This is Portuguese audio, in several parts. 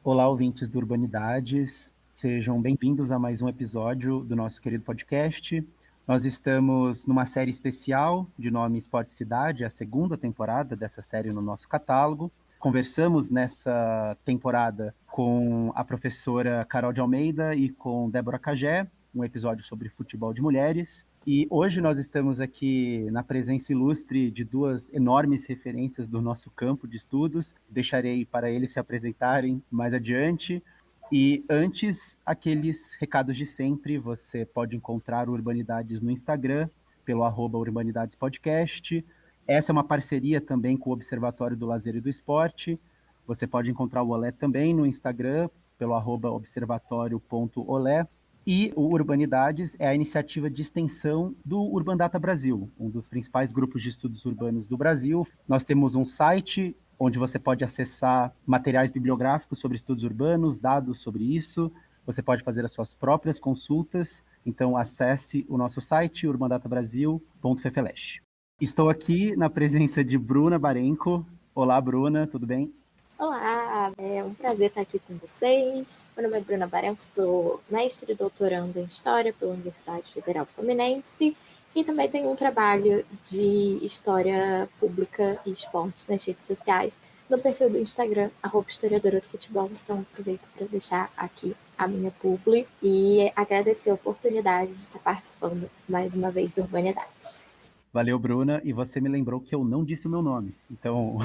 Olá, ouvintes do Urbanidades, sejam bem-vindos a mais um episódio do nosso querido podcast. Nós estamos numa série especial de nome Esporte Cidade, a segunda temporada dessa série no nosso catálogo. Conversamos nessa temporada com a professora Carol de Almeida e com Débora Cagé, um episódio sobre futebol de mulheres. E hoje nós estamos aqui na presença ilustre de duas enormes referências do nosso campo de estudos. Deixarei para eles se apresentarem mais adiante. E antes, aqueles recados de sempre, você pode encontrar o Urbanidades no Instagram, pelo @urbanidadespodcast. Essa é uma parceria também com o Observatório do Lazer e do Esporte. Você pode encontrar o Olé também no Instagram, pelo @observatório.olé. E o Urbanidades é a iniciativa de extensão do Urbandata Brasil, um dos principais grupos de estudos urbanos do Brasil. Nós temos um site onde você pode acessar materiais bibliográficos sobre estudos urbanos, dados sobre isso. Você pode fazer as suas próprias consultas. Então, acesse o nosso site, urbandatabrasil.fflash. Estou aqui na presença de Bruna Barenco. Olá, Bruna, tudo bem? Olá, é um prazer estar aqui com vocês. Meu nome é Bruna Barenco, sou mestre e doutoranda em História pela Universidade Federal Fluminense e também tenho um trabalho de História Pública e Esporte nas redes sociais, no perfil do Instagram, @historiadora do futebol. Então, aproveito para deixar aqui a minha publi e agradecer a oportunidade de estar participando mais uma vez do Urbanidades. Valeu, Bruna. E você me lembrou que eu não disse o meu nome. Então,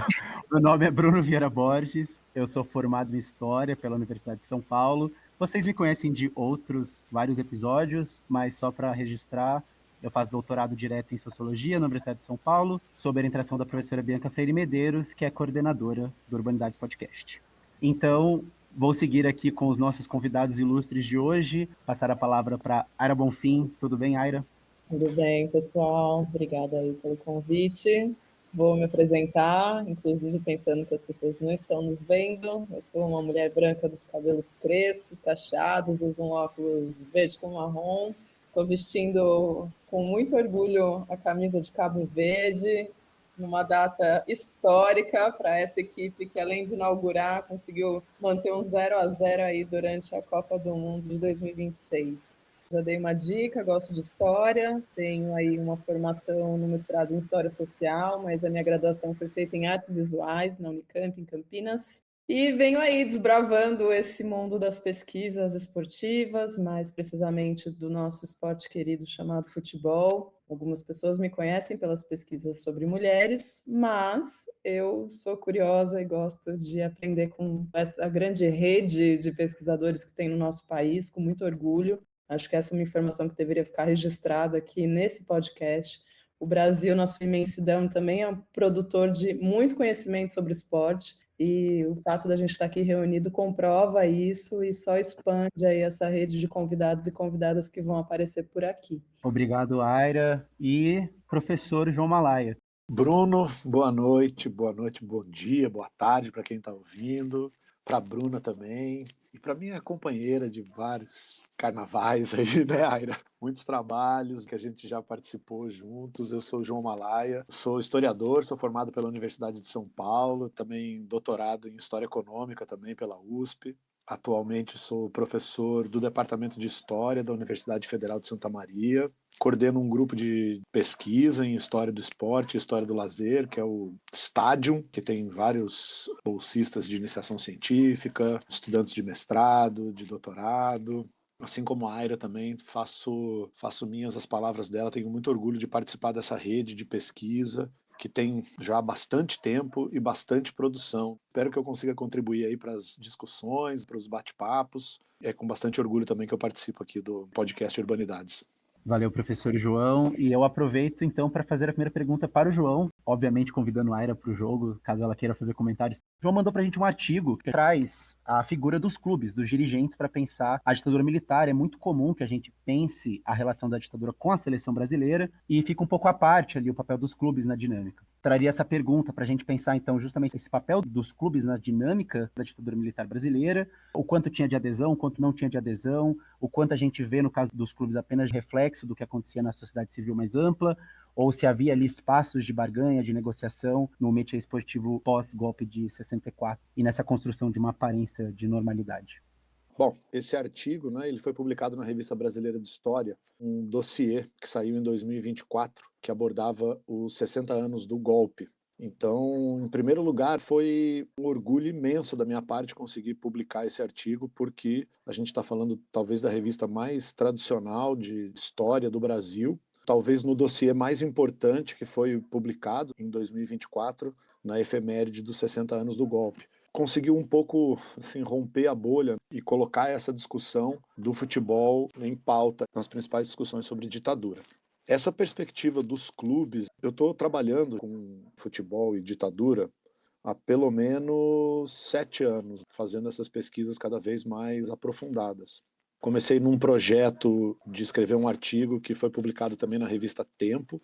meu nome é Bruno Vieira Borges, eu sou formado em História pela Universidade de São Paulo. Vocês me conhecem de outros vários episódios, mas só para registrar, eu faço doutorado direto em Sociologia na Universidade de São Paulo, sob a orientação da professora Bianca Freire Medeiros, que é coordenadora do Urbanidades Podcast. Então, vou seguir aqui com os nossos convidados ilustres de hoje, passar a palavra para Aira Bonfim. Tudo bem, Aira? Tudo bem, pessoal? Obrigada aí pelo convite. Vou me apresentar, inclusive pensando que as pessoas não estão nos vendo. Eu sou uma mulher branca dos cabelos crespos, cacheados, uso um óculos verde com marrom. Estou vestindo com muito orgulho a camisa de Cabo Verde, numa data histórica para essa equipe que, além de inaugurar, conseguiu manter um 0-0 aí durante a Copa do Mundo de 2026. Já dei uma dica, gosto de história, tenho aí uma formação no mestrado em História Social, mas a minha graduação foi feita em Artes Visuais, na Unicamp, em Campinas. E venho aí desbravando esse mundo das pesquisas esportivas, mais precisamente do nosso esporte querido chamado futebol. Algumas pessoas me conhecem pelas pesquisas sobre mulheres, mas eu sou curiosa e gosto de aprender com essa grande rede de pesquisadores que tem no nosso país, com muito orgulho. Acho que essa é uma informação que deveria ficar registrada aqui nesse podcast. O Brasil, na sua imensidão, também é um produtor de muito conhecimento sobre esporte, e o fato da gente estar aqui reunido comprova isso e só expande aí essa rede de convidados e convidadas que vão aparecer por aqui. Obrigado, Aira. E professor João Malaya. Bruno, boa noite, bom dia, boa tarde para quem está ouvindo, para a Bruna também, e para minha companheira de vários carnavais aí, né, Aira? Muitos trabalhos que a gente já participou juntos. Eu sou o João Malaya, sou historiador, sou formado pela Universidade de São Paulo, também doutorado em História Econômica também pela USP. Atualmente sou professor do Departamento de História da Universidade Federal de Santa Maria. Coordeno um grupo de pesquisa em História do Esporte e História do Lazer, que é o Stadium, que tem vários bolsistas de iniciação científica, estudantes de mestrado, de doutorado. Assim como a Aira também, faço minhas as palavras dela, tenho muito orgulho de participar dessa rede de pesquisa, que tem já bastante tempo e bastante produção. Espero que eu consiga contribuir aí para as discussões, para os bate-papos. É com bastante orgulho também que eu participo aqui do podcast Urbanidades. Valeu, professor João. E eu aproveito, então, para fazer a primeira pergunta para o João, obviamente convidando a Aira para o jogo, caso ela queira fazer comentários. O João mandou para a gente um artigo que traz a figura dos clubes, dos dirigentes, para pensar a ditadura militar. É muito comum que a gente pense a relação da ditadura com a seleção brasileira e fica um pouco à parte ali o papel dos clubes na dinâmica. Traria essa pergunta para a gente pensar, então, justamente esse papel dos clubes na dinâmica da ditadura militar brasileira, o quanto tinha de adesão, o quanto não tinha de adesão, o quanto a gente vê, no caso dos clubes, apenas reflexo do que acontecia na sociedade civil mais ampla, ou se havia ali espaços de barganha, de negociação no métier esportivo pós-golpe de 64 e nessa construção de uma aparência de normalidade. Bom, esse artigo, né, ele foi publicado na Revista Brasileira de História, um dossiê que saiu em 2024, que abordava os 60 anos do golpe. Então, em primeiro lugar, foi um orgulho imenso da minha parte conseguir publicar esse artigo, porque a gente está falando talvez da revista mais tradicional de história do Brasil, talvez no dossiê mais importante que foi publicado em 2024, na efeméride dos 60 anos do golpe. Conseguiu um pouco assim, romper a bolha e colocar essa discussão do futebol em pauta nas principais discussões sobre ditadura. Essa perspectiva dos clubes, eu estou trabalhando com futebol e ditadura há pelo menos 7 anos, fazendo essas pesquisas cada vez mais aprofundadas. Comecei num projeto de escrever um artigo que foi publicado também na revista Tempo,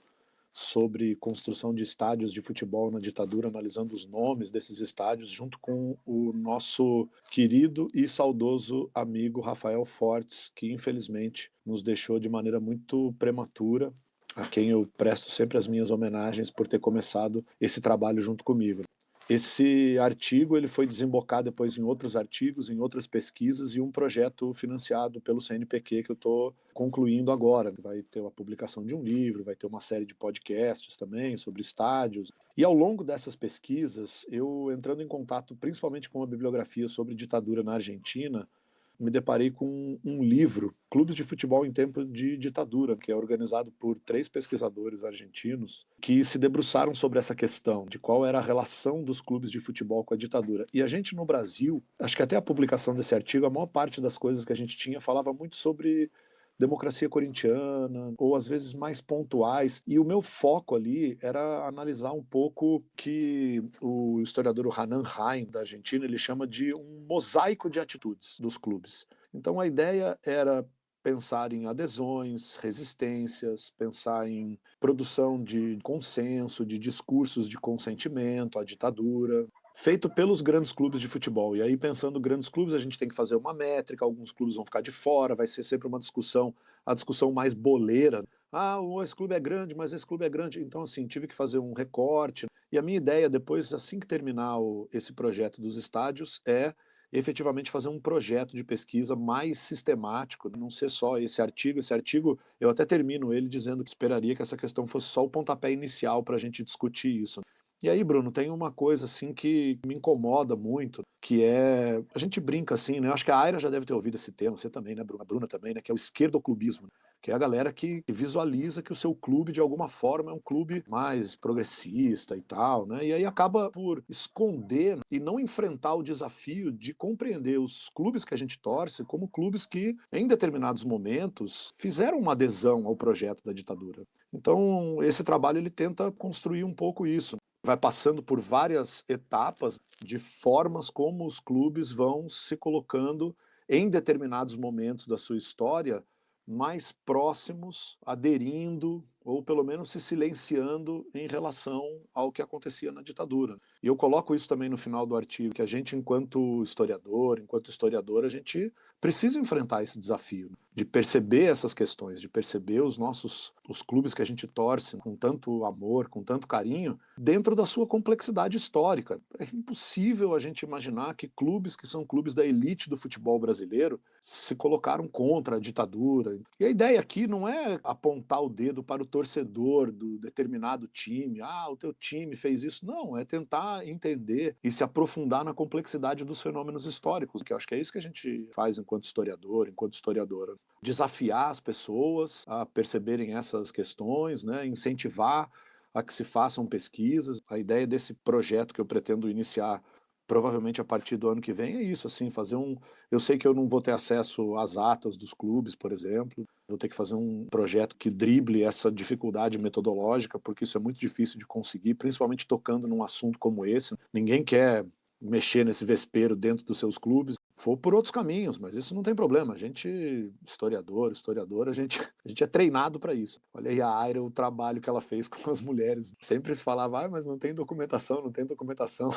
sobre construção de estádios de futebol na ditadura, analisando os nomes desses estádios, junto com o nosso querido e saudoso amigo Rafael Fortes, que infelizmente nos deixou de maneira muito prematura, a quem eu presto sempre as minhas homenagens por ter começado esse trabalho junto comigo. Esse artigo ele foi desembocado depois em outros artigos, em outras pesquisas e um projeto financiado pelo CNPq que eu estou concluindo agora. Vai ter a publicação de um livro, vai ter uma série de podcasts também sobre estádios. E ao longo dessas pesquisas, eu entrando em contato principalmente com a bibliografia sobre ditadura na Argentina, me deparei com um livro, Clubes de Futebol em Tempo de Ditadura, que é organizado por 3 pesquisadores argentinos que se debruçaram sobre essa questão de qual era a relação dos clubes de futebol com a ditadura. E a gente no Brasil, acho que até a publicação desse artigo, a maior parte das coisas que a gente tinha falava muito sobre democracia corintiana, ou às vezes mais pontuais. E o meu foco ali era analisar um pouco que o historiador Hanan Haim, da Argentina, ele chama de um mosaico de atitudes dos clubes. Então a ideia era pensar em adesões, resistências, pensar em produção de consenso, de discursos de consentimento à ditadura, feito pelos grandes clubes de futebol. E aí, pensando grandes clubes, a gente tem que fazer uma métrica, alguns clubes vão ficar de fora, vai ser sempre uma discussão, a discussão mais boleira. Ah, esse clube é grande, mas esse clube é grande. Então, assim, tive que fazer um recorte. E a minha ideia, depois, assim que terminar esse projeto dos estádios, é efetivamente fazer um projeto de pesquisa mais sistemático, não ser só esse artigo. Esse artigo, eu até termino ele dizendo que esperaria que essa questão fosse só o pontapé inicial para a gente discutir isso. E aí, Bruno, tem uma coisa assim que me incomoda muito, que é, a gente brinca assim, né? Eu acho que a Aira já deve ter ouvido esse termo, você também, né, Bruna? A Bruna também, né? Que é o esquerdoclubismo, que é a galera que visualiza que o seu clube, de alguma forma, é um clube mais progressista e tal, né? E aí acaba por esconder e não enfrentar o desafio de compreender os clubes que a gente torce como clubes que, em determinados momentos, fizeram uma adesão ao projeto da ditadura. Então, esse trabalho ele tenta construir um pouco isso. Vai passando por várias etapas de formas como os clubes vão se colocando em determinados momentos da sua história mais próximos, aderindo ou pelo menos se silenciando em relação ao que acontecia na ditadura. E eu coloco isso também no final do artigo, que a gente, enquanto historiador, enquanto historiadora, a gente precisa enfrentar esse desafio de perceber essas questões, de perceber os clubes que a gente torce com tanto amor, com tanto carinho, dentro da sua complexidade histórica. É impossível a gente imaginar que clubes que são clubes da elite do futebol brasileiro se colocaram contra a ditadura. E a ideia aqui não é apontar o dedo para o torcedor do determinado time, o teu time fez isso. Não, é tentar entender e se aprofundar na complexidade dos fenômenos históricos, que eu acho que é isso que a gente faz enquanto historiador, enquanto historiadora. Desafiar as pessoas a perceberem essas questões, né? Incentivar a que se façam pesquisas. A ideia desse projeto que eu pretendo iniciar provavelmente a partir do ano que vem é isso, assim, fazer eu sei que eu não vou ter acesso às atas dos clubes, por exemplo, vou ter que fazer um projeto que drible essa dificuldade metodológica, porque isso é muito difícil de conseguir, principalmente tocando num assunto como esse. Ninguém quer mexer nesse vespeiro dentro dos seus clubes, for por outros caminhos, mas isso não tem problema. A gente, historiadora, a gente é treinado para isso. Olha aí a Aira, o trabalho que ela fez com as mulheres. Sempre se falava, mas não tem documentação, não tem documentação.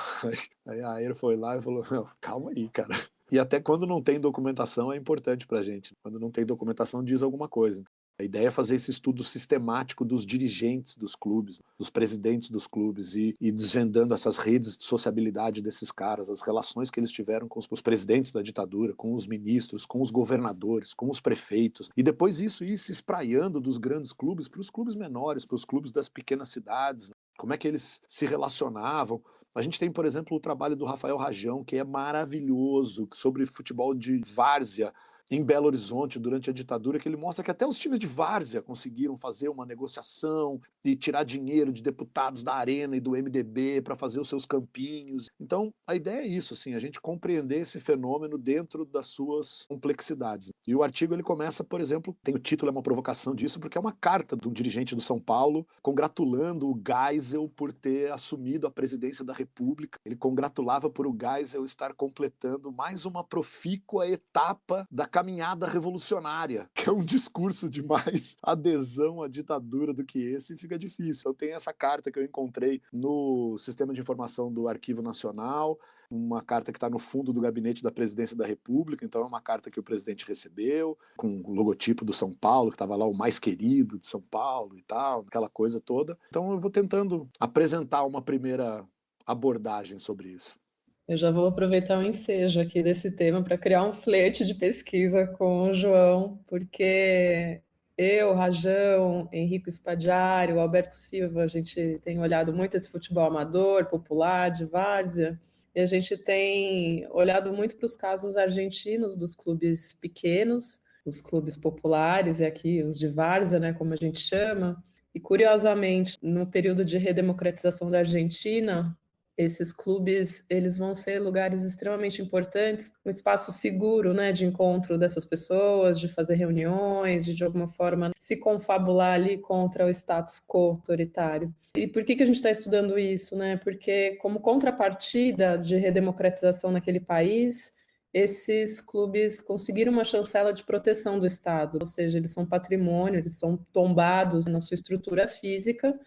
Aí a Aira foi lá e falou, não, calma aí, cara. E até quando não tem documentação é importante pra gente. Quando não tem documentação diz alguma coisa. A ideia é fazer esse estudo sistemático dos dirigentes dos clubes, dos presidentes dos clubes e desvendando essas redes de sociabilidade desses caras, as relações que eles tiveram com os presidentes da ditadura, com os ministros, com os governadores, com os prefeitos. E depois isso ir se espraiando dos grandes clubes para os clubes menores, para os clubes das pequenas cidades. Como é que eles se relacionavam. A gente tem, por exemplo, o trabalho do Rafael Rajão, que é maravilhoso, sobre futebol de várzea, em Belo Horizonte durante a ditadura, que ele mostra que até os times de várzea conseguiram fazer uma negociação e tirar dinheiro de deputados da Arena e do MDB para fazer os seus campinhos. Então, a ideia é isso, assim, a gente compreender esse fenômeno dentro das suas complexidades. E o artigo ele começa, por exemplo, tem o título, é uma provocação disso, porque é uma carta de um dirigente do São Paulo congratulando o Geisel por ter assumido a presidência da República. Ele congratulava por o Geisel estar completando mais uma profícua etapa da caminhada revolucionária, que é um discurso de mais adesão à ditadura do que esse, fica difícil. Eu tenho essa carta que eu encontrei no sistema de informação do Arquivo Nacional, uma carta que está no fundo do gabinete da Presidência da República, então é uma carta que o presidente recebeu, com o logotipo do São Paulo, que estava lá o mais querido de São Paulo e tal, aquela coisa toda. Então eu vou tentando apresentar uma primeira abordagem sobre isso. Eu já vou aproveitar o ensejo aqui desse tema para criar um flerte de pesquisa com o João, porque eu, Rajão, Henrico Spadiari, o Alberto Silva, a gente tem olhado muito esse futebol amador, popular, de várzea, e a gente tem olhado muito para os casos argentinos dos clubes pequenos, os clubes populares, e aqui os de várzea, né, como a gente chama. E, curiosamente, no período de redemocratização da Argentina, esses clubes, eles vão ser lugares extremamente importantes, um espaço seguro, né, de encontro dessas pessoas, de fazer reuniões, de alguma forma se confabular ali contra o status quo autoritário. E por que a gente está estudando isso, né? Porque como contrapartida de redemocratização naquele país, esses clubes conseguiram uma chancela de proteção do Estado, ou seja, eles são patrimônio, eles são tombados na sua estrutura física,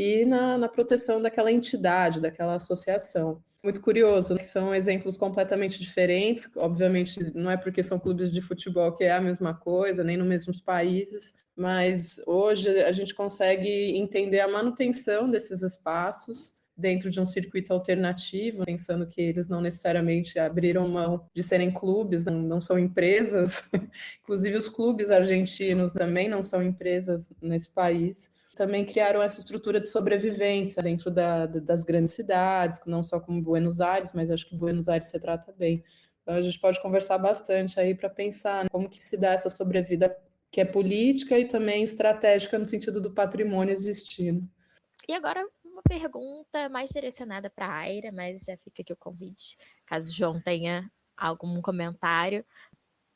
e na proteção daquela entidade, daquela associação. Muito curioso, né? Que são exemplos completamente diferentes, obviamente não é porque são clubes de futebol que é a mesma coisa, nem nos mesmos países, mas hoje a gente consegue entender a manutenção desses espaços dentro de um circuito alternativo, pensando que eles não necessariamente abriram mão de serem clubes, não são empresas, inclusive os clubes argentinos também não são empresas nesse país. Também criaram essa estrutura de sobrevivência dentro das grandes cidades, não só como Buenos Aires, mas acho que Buenos Aires se trata bem. Então a gente pode conversar bastante aí para pensar, né, como que se dá essa sobrevida que é política e também estratégica no sentido do patrimônio existindo. E agora uma pergunta mais direcionada para a Aira, mas já fica aqui o convite, caso o João tenha algum comentário.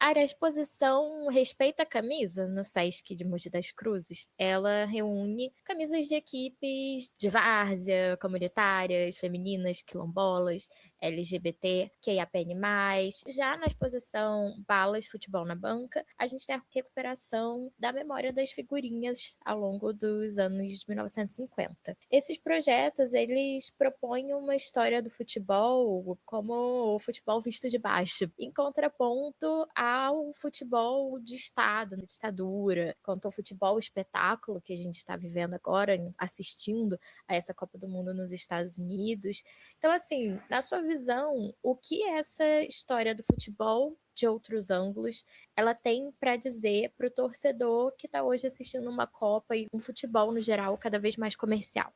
A exposição Respeita a Camisa, no Sesc de Mogi das Cruzes, ela reúne camisas de equipes de várzea, comunitárias, femininas, quilombolas, LGBT, QIAPN+. Já na exposição Balas Futebol na Banca, a gente tem a recuperação da memória das figurinhas ao longo dos anos 1950. Esses projetos, eles propõem uma história do futebol como o futebol visto de baixo, em contraponto ao futebol de Estado, de ditadura, quanto ao futebol espetáculo que a gente está vivendo agora, assistindo a essa Copa do Mundo nos Estados Unidos. Então, assim, na sua visão, o que essa história do futebol de outros ângulos ela tem para dizer para o torcedor que está hoje assistindo uma Copa e um futebol no geral cada vez mais comercial?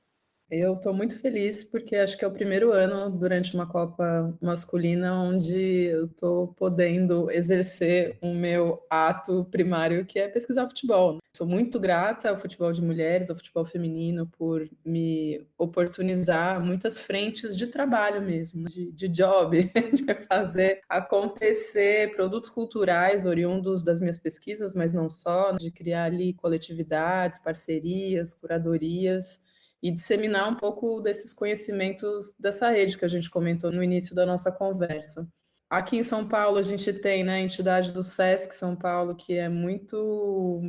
Eu estou muito feliz porque acho que é o primeiro ano durante uma Copa masculina onde eu estou podendo exercer o meu ato primário, que é pesquisar futebol. Sou muito grata ao futebol de mulheres, ao futebol feminino, por me oportunizar muitas frentes de trabalho mesmo, de job, de fazer acontecer produtos culturais oriundos das minhas pesquisas, mas não só, de criar ali coletividades, parcerias, curadorias, e disseminar um pouco desses conhecimentos dessa rede que a gente comentou no início da nossa conversa. Aqui em São Paulo, a gente tem, né, a entidade do Sesc São Paulo, que é muito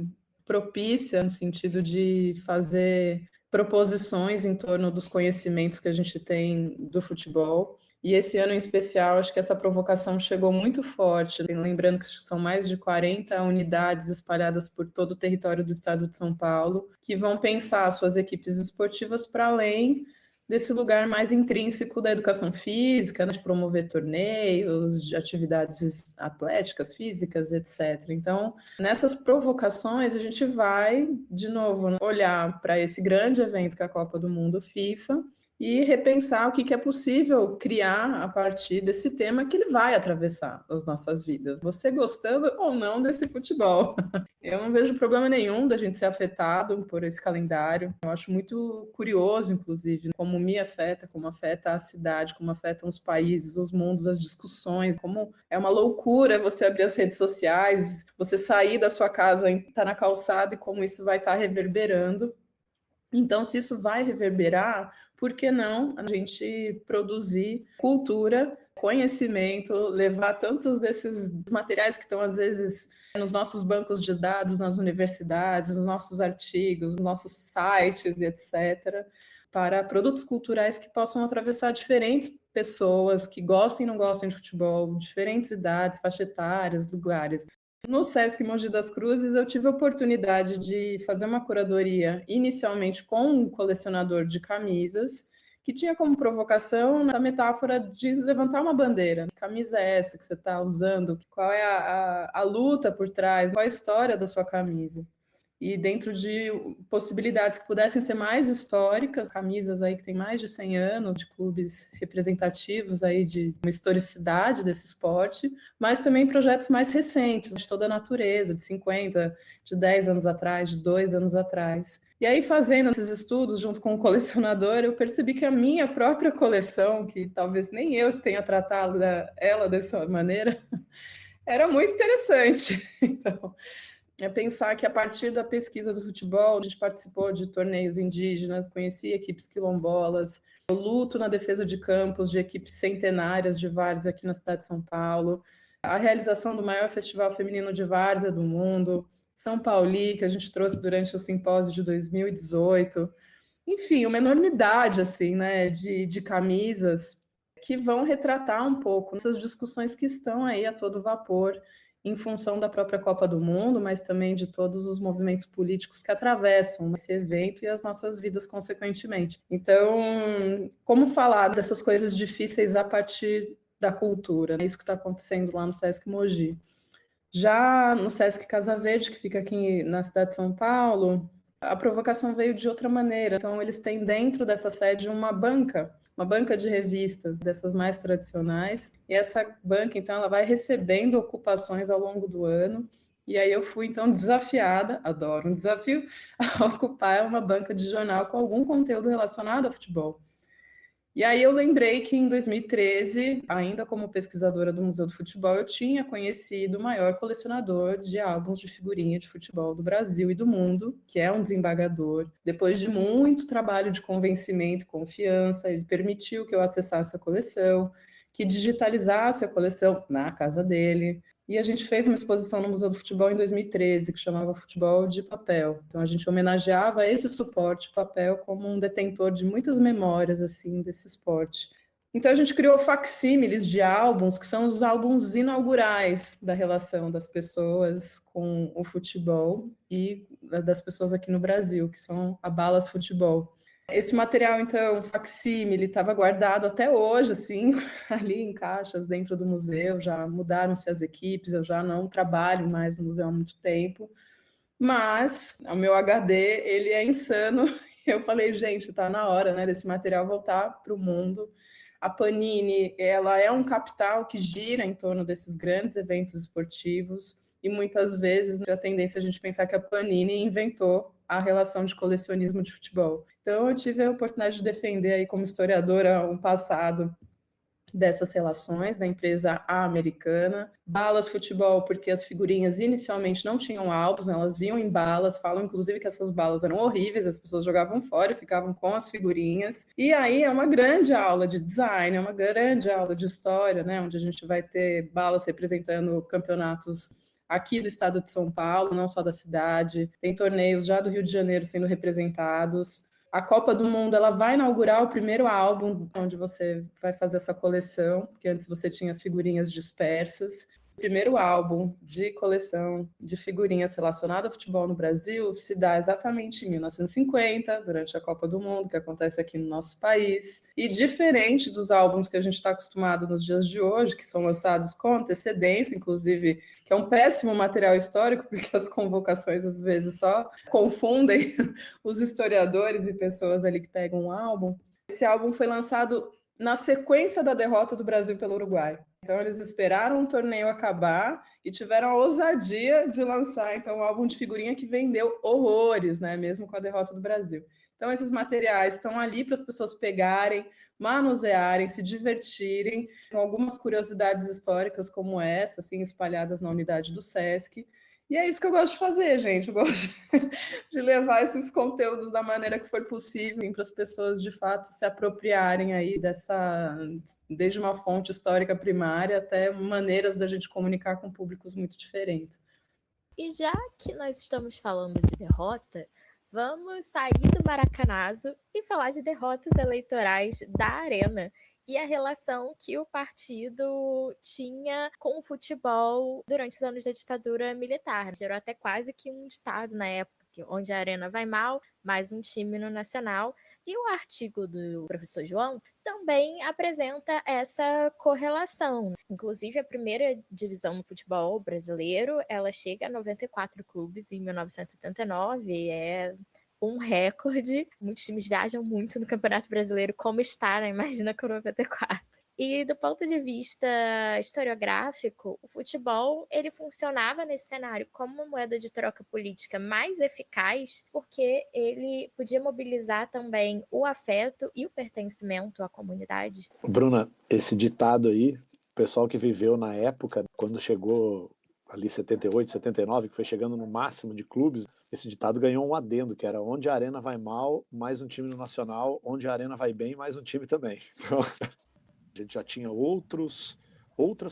propícia no sentido de fazer proposições em torno dos conhecimentos que a gente tem do futebol. E esse ano em especial, acho que essa provocação chegou muito forte, lembrando que são mais de 40 unidades espalhadas por todo o território do estado de São Paulo, que vão pensar suas equipes esportivas para além desse lugar mais intrínseco da educação física, né, de promover torneios, de atividades atléticas, físicas, etc. Então, nessas provocações, a gente vai, de novo, olhar para esse grande evento que é a Copa do Mundo FIFA, e repensar o que é possível criar a partir desse tema que ele vai atravessar as nossas vidas, você gostando ou não desse futebol. Eu não vejo problema nenhum da gente ser afetado por esse calendário. Eu acho muito curioso, inclusive, como me afeta, como afeta a cidade, como afetam os países, os mundos, as discussões, como é uma loucura você abrir as redes sociais, você sair da sua casa, estar na calçada e como isso vai estar reverberando. Então, se isso vai reverberar, por que não a gente produzir cultura, conhecimento, levar tantos desses materiais que estão, às vezes, nos nossos bancos de dados, nas universidades, nos nossos artigos, nos nossos sites, etc., para produtos culturais que possam atravessar diferentes pessoas que gostem e não gostem de futebol, diferentes idades, faixa etárias, lugares. No Sesc Mogi das Cruzes, eu tive a oportunidade de fazer uma curadoria, inicialmente com um colecionador de camisas, que tinha como provocação a metáfora de levantar uma bandeira. Que camisa é essa que você está usando? Qual é a luta por trás? Qual é a história da sua camisa? E dentro de possibilidades que pudessem ser mais históricas, camisas aí que tem mais de 100 anos, de clubes representativos aí de uma historicidade desse esporte, mas também projetos mais recentes, de toda a natureza, de 50, de 10 anos atrás, de 2 anos atrás. E aí, fazendo esses estudos junto com o colecionador, eu percebi que a minha própria coleção, que talvez nem eu tenha tratado ela dessa maneira, era muito interessante. Então, é pensar que a partir da pesquisa do futebol, a gente participou de torneios indígenas, conheci equipes quilombolas, o luto na defesa de campos de equipes centenárias de várzea aqui na cidade de São Paulo, a realização do maior festival feminino de várzea do mundo, São Pauli, que a gente trouxe durante o simpósio de 2018. Enfim, uma enormidade assim, né, de camisas que vão retratar um pouco essas discussões que estão aí a todo vapor, em função da própria Copa do Mundo, mas também de todos os movimentos políticos que atravessam esse evento e as nossas vidas consequentemente. Então, como falar dessas coisas difíceis a partir da cultura? É isso que está acontecendo lá no Sesc Mogi. Já no Sesc Casa Verde, que fica aqui na cidade de São Paulo, a provocação veio de outra maneira. Então, eles têm dentro dessa sede uma banca de revistas, dessas mais tradicionais, e essa banca, então, ela vai recebendo ocupações ao longo do ano, e aí eu fui, então, desafiada, adoro um desafio, a ocupar uma banca de jornal com algum conteúdo relacionado ao futebol. E aí eu lembrei que em 2013, ainda como pesquisadora do Museu do Futebol, eu tinha conhecido o maior colecionador de álbuns de figurinha de futebol do Brasil e do mundo, que é um desembargador. Depois de muito trabalho de convencimento e confiança, ele permitiu que eu acessasse a coleção, que digitalizasse a coleção na casa dele. E a gente fez uma exposição no Museu do Futebol em 2013, que chamava Futebol de Papel. Então, a gente homenageava esse suporte papel como um detentor de muitas memórias assim desse esporte. Então, a gente criou facsímiles de álbuns, que são os álbuns inaugurais da relação das pessoas com o futebol e das pessoas aqui no Brasil, que são a Balas Futebol. Esse material, então, facsímile, estava guardado até hoje, assim, ali em caixas dentro do museu. Já mudaram-se as equipes, eu já não trabalho mais no museu há muito tempo, mas o meu HD, ele é insano. Eu falei, gente, está na hora, né, desse material voltar para o mundo. A Panini, ela é um capital que gira em torno desses grandes eventos esportivos, e muitas vezes a tendência é a gente pensar que a Panini inventou a relação de colecionismo de futebol. Então, eu tive a oportunidade de defender aí como historiadora um passado dessas relações da empresa americana. Balas Futebol, porque as figurinhas inicialmente não tinham álbuns, elas vinham em balas, falam inclusive que essas balas eram horríveis, as pessoas jogavam fora e ficavam com as figurinhas. E aí é uma grande aula de design, é uma grande aula de história, né, onde a gente vai ter balas representando campeonatos aqui do estado de São Paulo, não só da cidade. Tem torneios já do Rio de Janeiro sendo representados. A Copa do Mundo ela vai inaugurar o primeiro álbum onde você vai fazer essa coleção, porque antes você tinha as figurinhas dispersas. O primeiro álbum de coleção de figurinhas relacionado ao futebol no Brasil se dá exatamente em 1950, durante a Copa do Mundo, que acontece aqui no nosso país. E diferente dos álbuns que a gente está acostumado nos dias de hoje, que são lançados com antecedência, inclusive, que é um péssimo material histórico, porque as convocações às vezes só confundem os historiadores e pessoas ali que pegam um álbum. Esse álbum foi lançado na sequência da derrota do Brasil pelo Uruguai. Então, eles esperaram o torneio acabar e tiveram a ousadia de lançar, então, um álbum de figurinha que vendeu horrores, né? Mesmo com a derrota do Brasil. Então, esses materiais estão ali para as pessoas pegarem, manusearem, se divertirem. Então, algumas curiosidades históricas como essa, assim, espalhadas na unidade do SESC. E é isso que eu gosto de fazer, gente. Eu gosto de levar esses conteúdos da maneira que for possível para as pessoas, de fato, se apropriarem aí desde uma fonte histórica primária até maneiras da gente comunicar com públicos muito diferentes. E já que nós estamos falando de derrota, vamos sair do maracanazo e falar de derrotas eleitorais da Arena e a relação que o partido tinha com o futebol durante os anos da ditadura militar. Gerou até quase que um ditado na época, onde a Arena vai mal, mais um time no Nacional. E o artigo do professor João também apresenta essa correlação. Inclusive, a primeira divisão no futebol brasileiro, ela chega a 94 clubes em 1979, é um recorde. Muitos times viajam muito no Campeonato Brasileiro, como está, né? Imagina com 94. E do ponto de vista historiográfico, o futebol ele funcionava nesse cenário como uma moeda de troca política mais eficaz, porque ele podia mobilizar também o afeto e o pertencimento à comunidade. Bruna, esse ditado aí, o pessoal que viveu na época, quando chegou ali 78, 79, que foi chegando no máximo de clubes, esse ditado ganhou um adendo, que era onde a Arena vai mal, mais um time no Nacional, onde a Arena vai bem, mais um time também. Então, a gente já tinha outras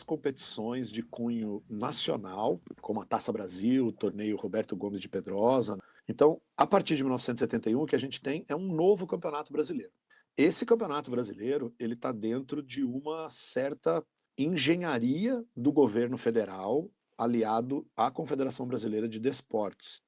competições de cunho nacional, como a Taça Brasil, o torneio Roberto Gomes de Pedrosa. Então, a partir de 1971, o que a gente tem é um novo campeonato brasileiro. Esse campeonato brasileiro, ele está dentro de uma certa engenharia do governo federal aliado à Confederação Brasileira de Desportes.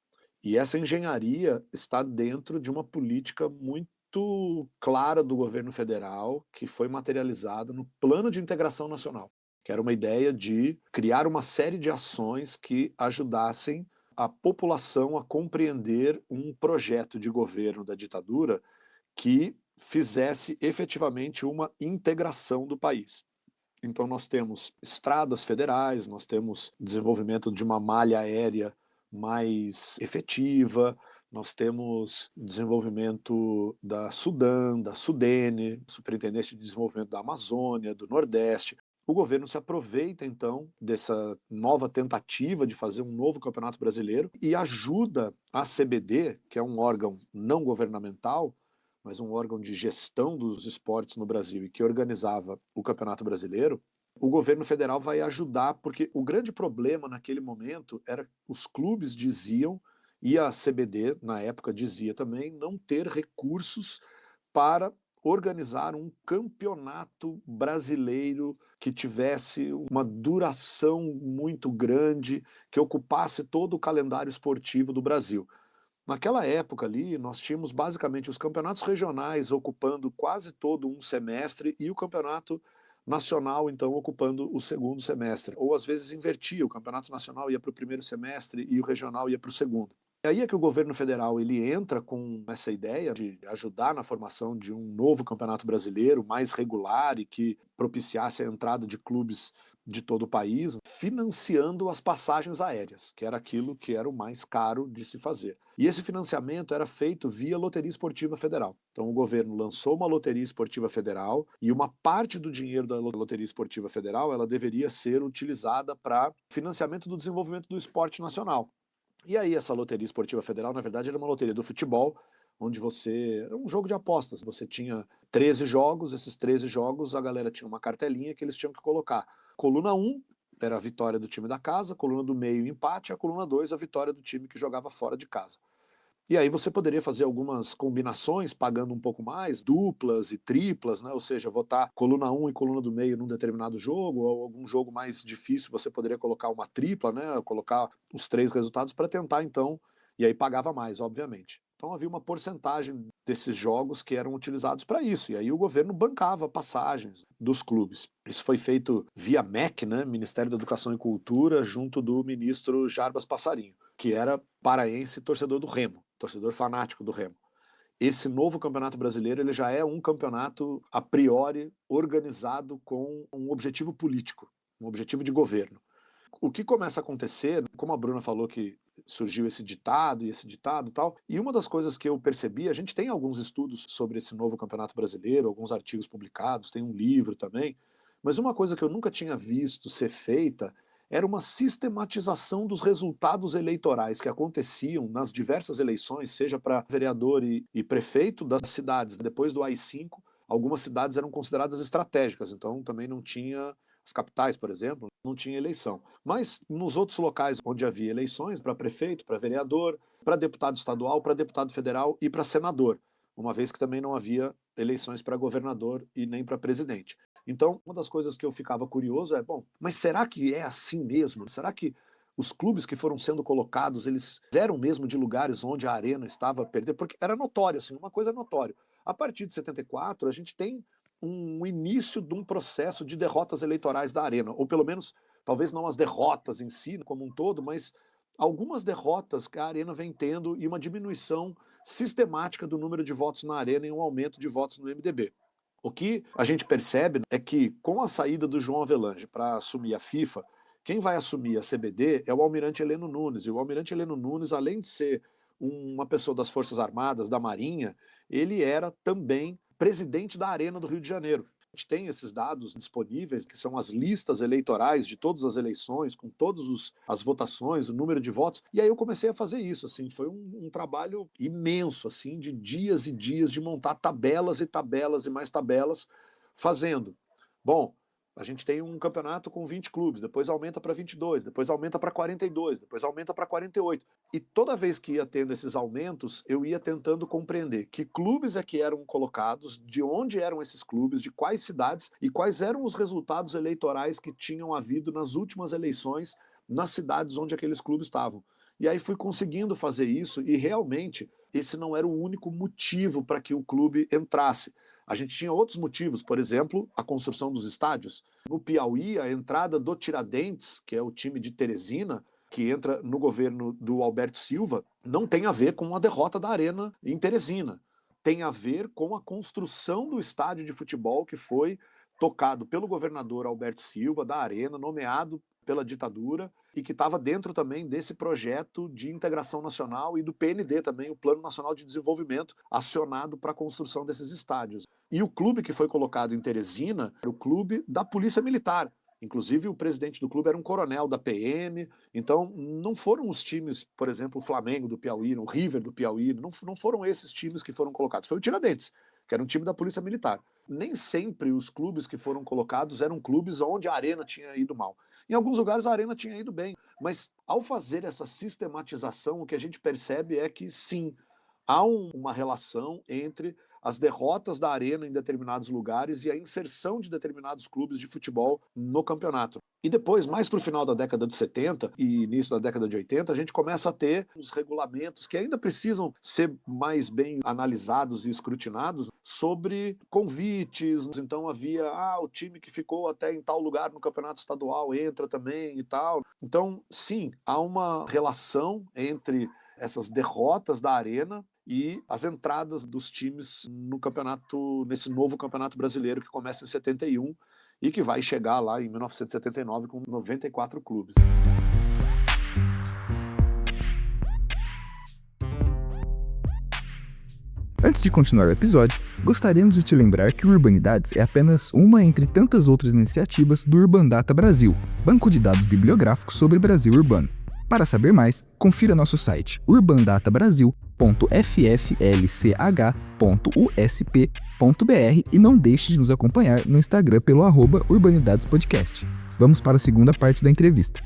E essa engenharia está dentro de uma política muito clara do governo federal, que foi materializada no Plano de Integração Nacional, que era uma ideia de criar uma série de ações que ajudassem a população a compreender um projeto de governo da ditadura que fizesse efetivamente uma integração do país. Então nós temos estradas federais, nós temos desenvolvimento de uma malha aérea mais efetiva, nós temos desenvolvimento da Sudan, da Sudene, Superintendência de Desenvolvimento da Amazônia, do Nordeste. O governo se aproveita, então, dessa nova tentativa de fazer um novo campeonato brasileiro e ajuda a CBD, que é um órgão não governamental, mas um órgão de gestão dos esportes no Brasil e que organizava o Campeonato Brasileiro. O governo federal vai ajudar, porque o grande problema naquele momento era que os clubes diziam, e a CBD, na época, dizia também, não ter recursos para organizar um campeonato brasileiro que tivesse uma duração muito grande, que ocupasse todo o calendário esportivo do Brasil. Naquela época ali, nós tínhamos basicamente os campeonatos regionais ocupando quase todo um semestre e o campeonato nacional, então, ocupando o segundo semestre. Ou às vezes invertia, o campeonato nacional ia para o primeiro semestre e o regional ia para o segundo. E aí é que o governo federal ele entra com essa ideia de ajudar na formação de um novo campeonato brasileiro mais regular e que propiciasse a entrada de clubes de todo o país, financiando as passagens aéreas, que era aquilo que era o mais caro de se fazer. E esse financiamento era feito via Loteria Esportiva Federal. Então o governo lançou uma Loteria Esportiva Federal e uma parte do dinheiro da Loteria Esportiva Federal ela deveria ser utilizada para financiamento do desenvolvimento do esporte nacional. E aí essa Loteria Esportiva Federal, na verdade, era uma loteria do futebol, onde era um jogo de apostas, você tinha 13 jogos, esses 13 jogos a galera tinha uma cartelinha que eles tinham que colocar. Coluna 1 era a vitória do time da casa, coluna do meio empate, a coluna 2 a vitória do time que jogava fora de casa. E aí você poderia fazer algumas combinações, pagando um pouco mais, duplas e triplas, né? Ou seja, votar coluna 1 e coluna do meio num determinado jogo, ou algum jogo mais difícil você poderia colocar uma tripla, né? Colocar os 3 resultados para tentar, então, e aí pagava mais, obviamente. Então havia uma porcentagem desses jogos que eram utilizados para isso, e aí o governo bancava passagens dos clubes. Isso foi feito via MEC, né? Ministério da Educação e Cultura, junto do ministro Jarbas Passarinho, que era paraense, torcedor do Remo, torcedor fanático do Remo. Esse novo Campeonato Brasileiro ele já é um campeonato a priori organizado com um objetivo político, um objetivo de governo. O que começa a acontecer, como a Bruna falou que surgiu esse ditado e tal, e uma das coisas que eu percebi, a gente tem alguns estudos sobre esse novo Campeonato Brasileiro, alguns artigos publicados, tem um livro também, mas uma coisa que eu nunca tinha visto ser feita era uma sistematização dos resultados eleitorais que aconteciam nas diversas eleições, seja para vereador e prefeito das cidades. Depois do AI-5, algumas cidades eram consideradas estratégicas, então também não tinha, as capitais, por exemplo, não tinha eleição. Mas nos outros locais onde havia eleições, para prefeito, para vereador, para deputado estadual, para deputado federal e para senador, uma vez que também não havia eleições para governador e nem para presidente. Então, uma das coisas que eu ficava curioso é, bom, mas será que é assim mesmo? Será que os clubes que foram sendo colocados, eles eram mesmo de lugares onde a Arena estava perdendo? Porque era notório, assim, uma coisa é notória. A partir de 74, a gente tem um início de um processo de derrotas eleitorais da Arena, ou pelo menos, talvez não as derrotas em si, como um todo, mas algumas derrotas que a Arena vem tendo e uma diminuição sistemática do número de votos na Arena e um aumento de votos no MDB. O que a gente percebe é que, com a saída do João Avelange para assumir a FIFA, quem vai assumir a CBD é o Almirante Heleno Nunes. E o Almirante Heleno Nunes, além de ser uma pessoa das Forças Armadas, da Marinha, ele era também presidente da Arena do Rio de Janeiro. A gente tem esses dados disponíveis, que são as listas eleitorais de todas as eleições, com todas as votações, o número de votos. E aí eu comecei a fazer isso, assim, foi um trabalho imenso, assim, de dias e dias de montar tabelas e tabelas e mais tabelas, fazendo. Bom, a gente tem um campeonato com 20 clubes, depois aumenta para 22, depois aumenta para 42, depois aumenta para 48. E toda vez que ia tendo esses aumentos, eu ia tentando compreender que clubes é que eram colocados, de onde eram esses clubes, de quais cidades e quais eram os resultados eleitorais que tinham havido nas últimas eleições nas cidades onde aqueles clubes estavam. E aí fui conseguindo fazer isso e realmente esse não era o único motivo para que o clube entrasse. A gente tinha outros motivos, por exemplo, a construção dos estádios. No Piauí, a entrada do Tiradentes, que é o time de Teresina, que entra no governo do Alberto Silva, não tem a ver com a derrota da Arena em Teresina. Tem a ver com a construção do estádio de futebol que foi tocado pelo governador Alberto Silva, da Arena, nomeado pela ditadura, e que estava dentro também desse projeto de integração nacional e do PND também, o Plano Nacional de Desenvolvimento, acionado para a construção desses estádios. E o clube que foi colocado em Teresina era o clube da Polícia Militar. Inclusive, o presidente do clube era um coronel da PM. Então, não foram os times, por exemplo, o Flamengo do Piauí, o River do Piauí, não foram esses times que foram colocados. Foi o Tiradentes, que era um time da Polícia Militar. Nem sempre os clubes que foram colocados eram clubes onde a Arena tinha ido mal. Em alguns lugares a Arena tinha ido bem, mas ao fazer essa sistematização, o que a gente percebe é que sim, há uma relação entre as derrotas da Arena em determinados lugares e a inserção de determinados clubes de futebol no campeonato. E depois, mais para o final da década de 70 e início da década de 80, a gente começa a ter os regulamentos que ainda precisam ser mais bem analisados e escrutinados sobre convites. Então havia, o time que ficou até em tal lugar no campeonato estadual entra também e tal. Então, sim, há uma relação entre essas derrotas da Arena e as entradas dos times no campeonato, nesse novo campeonato brasileiro que começa em 71 e que vai chegar lá em 1979 com 94 clubes. Antes de continuar o episódio, gostaríamos de te lembrar que o Urbanidades é apenas uma entre tantas outras iniciativas do Urbandata Brasil, banco de dados bibliográficos sobre Brasil urbano. Para saber mais, confira nosso site urbandatabrasil.fflch.usp.br e não deixe de nos acompanhar no Instagram pelo @urbanidadespodcast. Vamos para a segunda parte da entrevista.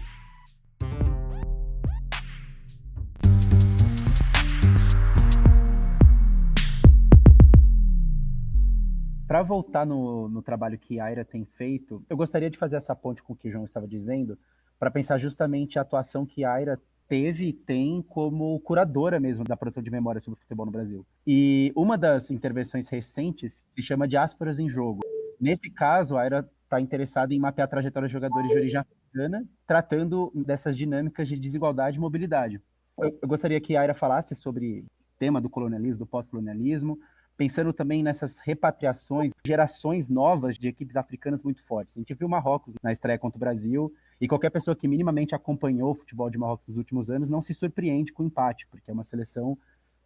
para voltar no trabalho que a Aira tem feito, eu gostaria de fazer essa ponte com o que o João estava dizendo, para pensar justamente a atuação que a Aira teve e tem como curadora mesmo da produção de memória sobre o futebol no Brasil. E uma das intervenções recentes se chama Diásporas em Jogo. Nesse caso, a Aira está interessada em mapear a trajetória de jogadores de origem africana, tratando dessas dinâmicas de desigualdade e mobilidade. Eu gostaria que a Aira falasse sobre o tema do colonialismo, do pós-colonialismo, pensando também nessas repatriações, gerações novas de equipes africanas muito fortes. A gente viu Marrocos na estreia contra o Brasil, e qualquer pessoa que minimamente acompanhou o futebol de Marrocos nos últimos anos não se surpreende com o empate, porque é uma seleção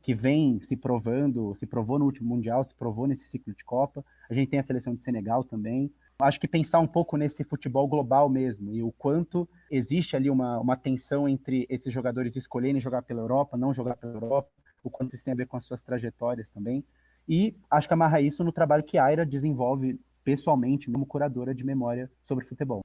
que vem se provando, se provou no último Mundial, se provou nesse ciclo de Copa. A gente tem a seleção de Senegal também. Acho que pensar um pouco nesse futebol global mesmo, e o quanto existe ali uma tensão entre esses jogadores escolherem jogar pela Europa, não jogar pela Europa, o quanto isso tem a ver com as suas trajetórias também. E acho que amarra isso no trabalho que a Aira desenvolve pessoalmente como curadora de memória sobre futebol.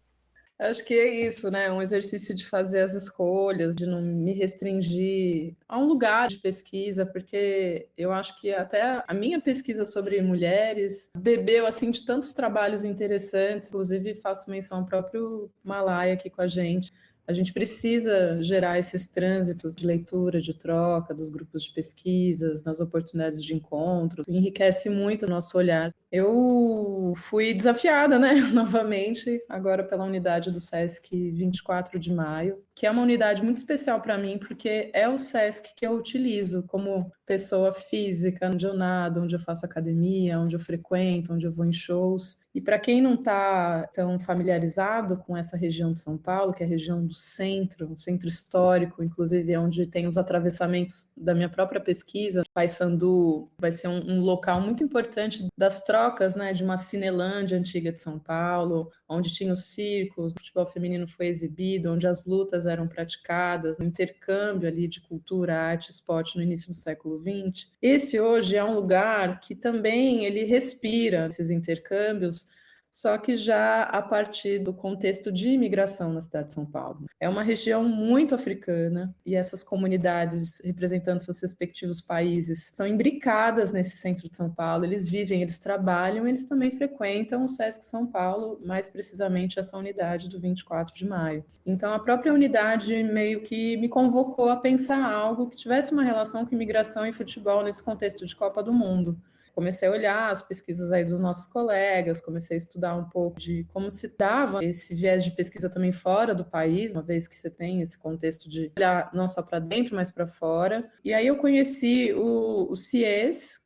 Acho que é isso, né? Um exercício de fazer as escolhas, de não me restringir a um lugar de pesquisa, porque eu acho que até a minha pesquisa sobre mulheres bebeu assim de tantos trabalhos interessantes, inclusive faço menção ao próprio Malaya aqui com a gente. A gente precisa gerar esses trânsitos de leitura, de troca, dos grupos de pesquisas, nas oportunidades de encontro. Enriquece muito o nosso olhar. Eu fui desafiada, né, novamente, agora pela unidade do SESC 24 de Maio, que é uma unidade muito especial para mim, porque é o SESC que eu utilizo como pessoa física, onde eu nado, onde eu faço academia, onde eu frequento, onde eu vou em shows. E para quem não está tão familiarizado com essa região de São Paulo, que é a região do centro, o centro histórico, inclusive é onde tem os atravessamentos da minha própria pesquisa, Paissandu vai ser um local muito importante das trocas, né, de uma Cinelândia antiga de São Paulo, onde tinha os circos, o futebol feminino foi exibido, onde as lutas eram praticadas, no intercâmbio ali de cultura, arte, esporte no início do século XX. Esse hoje é um lugar que também ele respira esses intercâmbios, só que já a partir do contexto de imigração na cidade de São Paulo. É uma região muito africana e essas comunidades representando seus respectivos países estão imbricadas nesse centro de São Paulo, eles vivem, eles trabalham, eles também frequentam o SESC São Paulo, mais precisamente essa unidade do 24 de maio. Então a própria unidade meio que me convocou a pensar algo que tivesse uma relação com imigração e futebol nesse contexto de Copa do Mundo. Comecei a olhar as pesquisas aí dos nossos colegas, comecei a estudar um pouco de como se dava esse viés de pesquisa também fora do país, uma vez que você tem esse contexto de olhar não só para dentro, mas para fora. E aí eu conheci o CIES,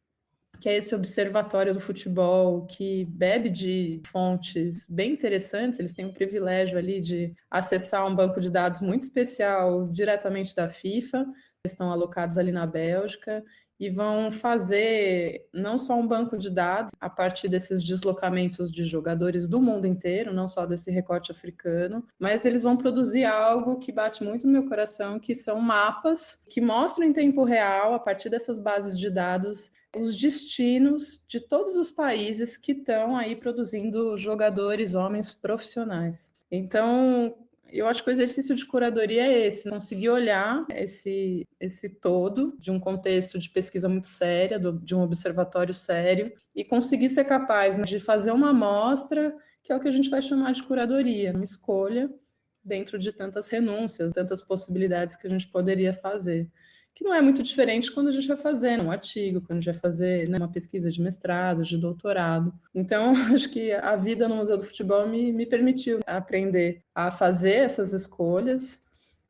que é esse observatório do futebol que bebe de fontes bem interessantes, eles têm o privilégio ali de acessar um banco de dados muito especial diretamente da FIFA, eles estão alocados ali na Bélgica, e vão fazer não só um banco de dados a partir desses deslocamentos de jogadores do mundo inteiro, não só desse recorte africano, mas eles vão produzir algo que bate muito no meu coração, que são mapas que mostram em tempo real, a partir dessas bases de dados, os destinos de todos os países que estão aí produzindo jogadores, homens profissionais. Então, eu acho que o exercício de curadoria é esse, conseguir olhar esse todo de um contexto de pesquisa muito séria, de um observatório sério, e conseguir ser capaz, né, de fazer uma amostra, que é o que a gente vai chamar de curadoria, uma escolha dentro de tantas renúncias, tantas possibilidades que a gente poderia fazer. Que não é muito diferente quando a gente vai fazer um artigo, quando a gente vai fazer, né, uma pesquisa de mestrado, de doutorado. Então, acho que a vida no Museu do Futebol me permitiu aprender a fazer essas escolhas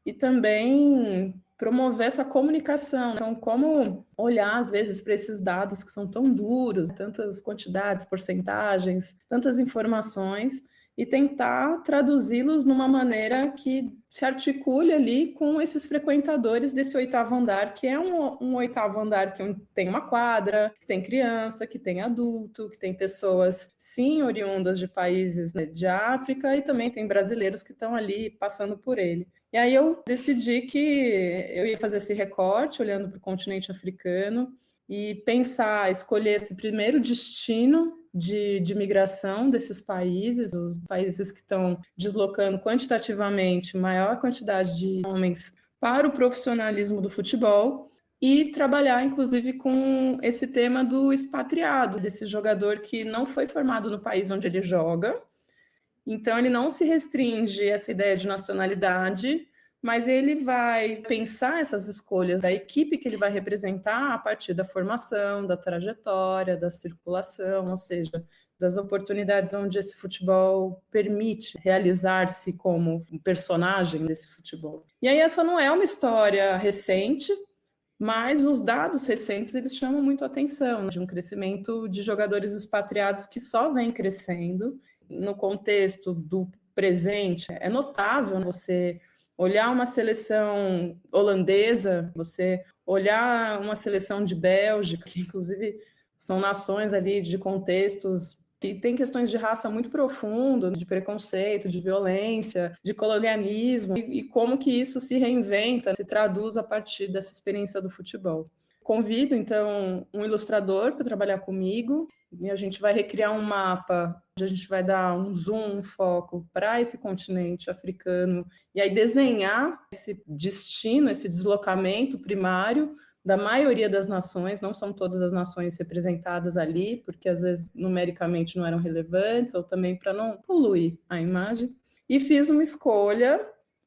e também promover essa comunicação. Então, como olhar, às vezes, para esses dados que são tão duros, tantas quantidades, porcentagens, tantas informações, e tentar traduzi-los numa maneira que se articule ali com esses frequentadores desse oitavo andar, que é um oitavo andar que tem uma quadra, que tem criança, que tem adulto, que tem pessoas, sim, oriundas de países, né, de África, e também tem brasileiros que estão ali passando por ele. E aí eu decidi que eu ia fazer esse recorte, olhando para o continente africano, e pensar, escolher esse primeiro destino de migração desses países, os países que estão deslocando quantitativamente maior quantidade de homens para o profissionalismo do futebol, e trabalhar, inclusive, com esse tema do expatriado, desse jogador que não foi formado no país onde ele joga. Então, ele não se restringe a essa ideia de nacionalidade, mas ele vai pensar essas escolhas da equipe que ele vai representar a partir da formação, da trajetória, da circulação, ou seja, das oportunidades onde esse futebol permite realizar-se como um personagem desse futebol. E aí essa não é uma história recente, mas os dados recentes eles chamam muito a atenção de um crescimento de jogadores expatriados que só vem crescendo. No contexto do presente, é notável você olhar uma seleção holandesa, você olhar uma seleção de Bélgica, que inclusive são nações ali de contextos que têm questões de raça muito profundas, de preconceito, de violência, de colonialismo, e como que isso se reinventa, se traduz a partir dessa experiência do futebol. Convido, então, um ilustrador para trabalhar comigo, e a gente vai recriar um mapa, onde a gente vai dar um zoom, um foco para esse continente africano, e aí desenhar esse destino, esse deslocamento primário da maioria das nações, não são todas as nações representadas ali, porque às vezes numericamente não eram relevantes, ou também para não poluir a imagem. E fiz uma escolha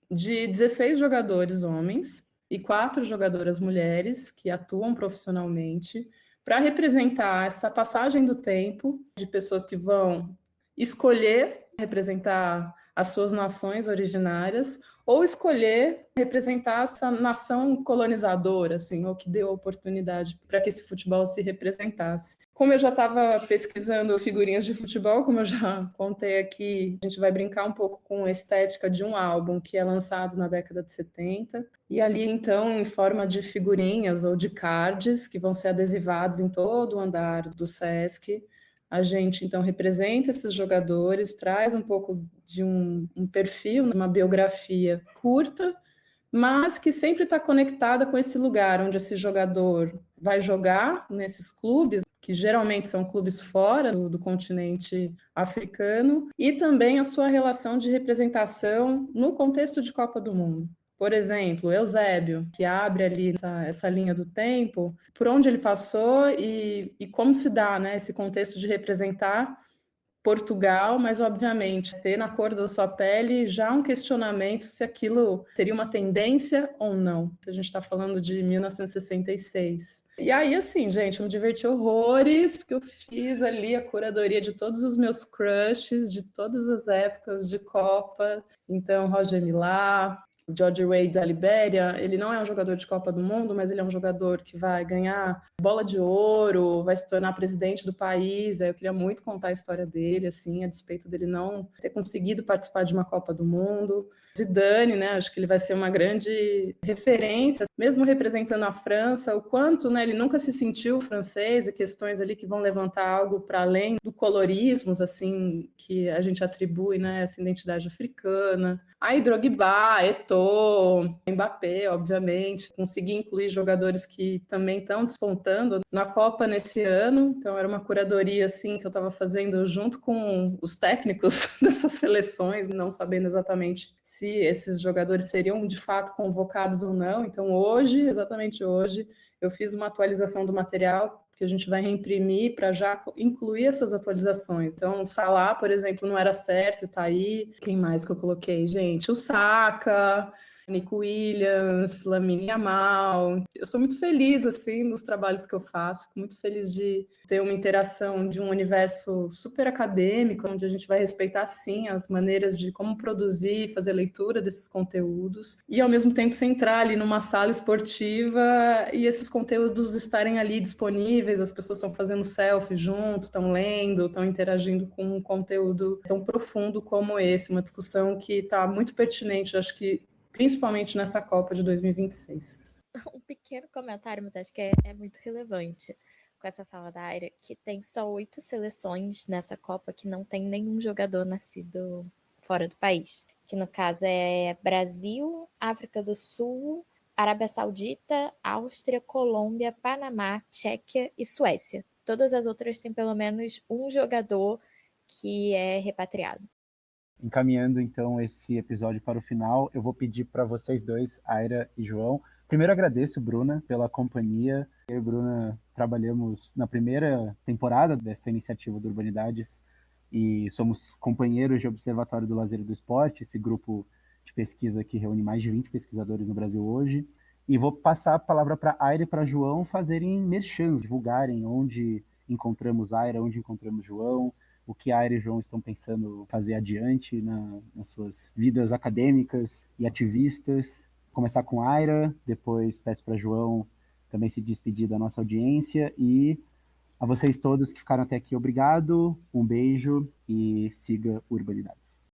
de 16 jogadores homens e 4 jogadoras mulheres que atuam profissionalmente para representar essa passagem do tempo de pessoas que vão escolher representar as suas nações originárias ou escolher representar essa nação colonizadora, assim, ou que deu oportunidade para que esse futebol se representasse. Como eu já estava pesquisando figurinhas de futebol, como eu já contei aqui, a gente vai brincar um pouco com a estética de um álbum que é lançado na década de 70, e ali, então, em forma de figurinhas ou de cards, que vão ser adesivados em todo o andar do SESC, a gente, então, representa esses jogadores, traz um pouco de um perfil, uma biografia curta, mas que sempre está conectada com esse lugar onde esse jogador vai jogar nesses clubes, que geralmente são clubes fora do continente africano, e também a sua relação de representação no contexto de Copa do Mundo. Por exemplo, Eusébio, que abre ali essa linha do tempo, por onde ele passou e como se dá, né, esse contexto de representar Portugal, mas obviamente ter na cor da sua pele já um questionamento se aquilo seria uma tendência ou não. A gente está falando de 1966. E aí, assim, gente, eu me diverti horrores, porque eu fiz ali a curadoria de todos os meus crushes, de todas as épocas de Copa. Então, Roger Milá, o George Weah da Libéria, ele não é um jogador de Copa do Mundo, mas ele é um jogador que vai ganhar bola de ouro, vai se tornar presidente do país. Eu queria muito contar a história dele, assim, a despeito dele não ter conseguido participar de uma Copa do Mundo. Zidane, né, acho que ele vai ser uma grande referência, mesmo representando a França, o quanto, né, ele nunca se sentiu francês, e questões ali que vão levantar algo para além do colorismo, assim, que a gente atribui, né, essa identidade africana. Aí Drogba, Eto'o, Mbappé, obviamente, consegui incluir jogadores que também estão despontando na Copa nesse ano, então era uma curadoria assim que eu estava fazendo junto com os técnicos dessas seleções, não sabendo exatamente se esses jogadores seriam de fato convocados ou não. Então hoje, exatamente hoje, eu fiz uma atualização do material que a gente vai reimprimir para já incluir essas atualizações. Então, o Salah, por exemplo, não era certo, está aí. Quem mais que eu coloquei, gente? O Saka, Nico Williams, Lamine Yamal. Eu sou muito feliz, assim, nos trabalhos que eu faço, fico muito feliz de ter uma interação de um universo super acadêmico, onde a gente vai respeitar, sim, as maneiras de como produzir, fazer leitura desses conteúdos, e, ao mesmo tempo, sem entrar ali numa sala esportiva e esses conteúdos estarem ali disponíveis, as pessoas estão fazendo selfie junto, estão lendo, estão interagindo com um conteúdo tão profundo como esse, uma discussão que está muito pertinente, acho que principalmente nessa Copa de 2026. Um pequeno comentário, mas acho que é muito relevante com essa fala da Aira, que tem só 8 seleções nessa Copa que não tem nenhum jogador nascido fora do país, que no caso é Brasil, África do Sul, Arábia Saudita, Áustria, Colômbia, Panamá, Tchequia e Suécia. Todas as outras têm pelo menos um jogador que é repatriado. Encaminhando, então, esse episódio para o final, eu vou pedir para vocês dois, Aira e João, Primeiro agradeço, Bruna, pela companhia. Eu e Bruna trabalhamos na primeira temporada dessa iniciativa do Urbanidades e somos companheiros de Observatório do Lazer e do Esporte, esse grupo de pesquisa que reúne mais de 20 pesquisadores no Brasil hoje. E vou passar a palavra para a Aira e para João fazerem merchans, divulgarem onde encontramos Aira, onde encontramos João, o que a Aira e João estão pensando fazer adiante nas suas vidas acadêmicas e ativistas. Começar com a Aira, depois peço para João também se despedir da nossa audiência e a vocês todos que ficaram até aqui, obrigado, um beijo e siga Urbanidades.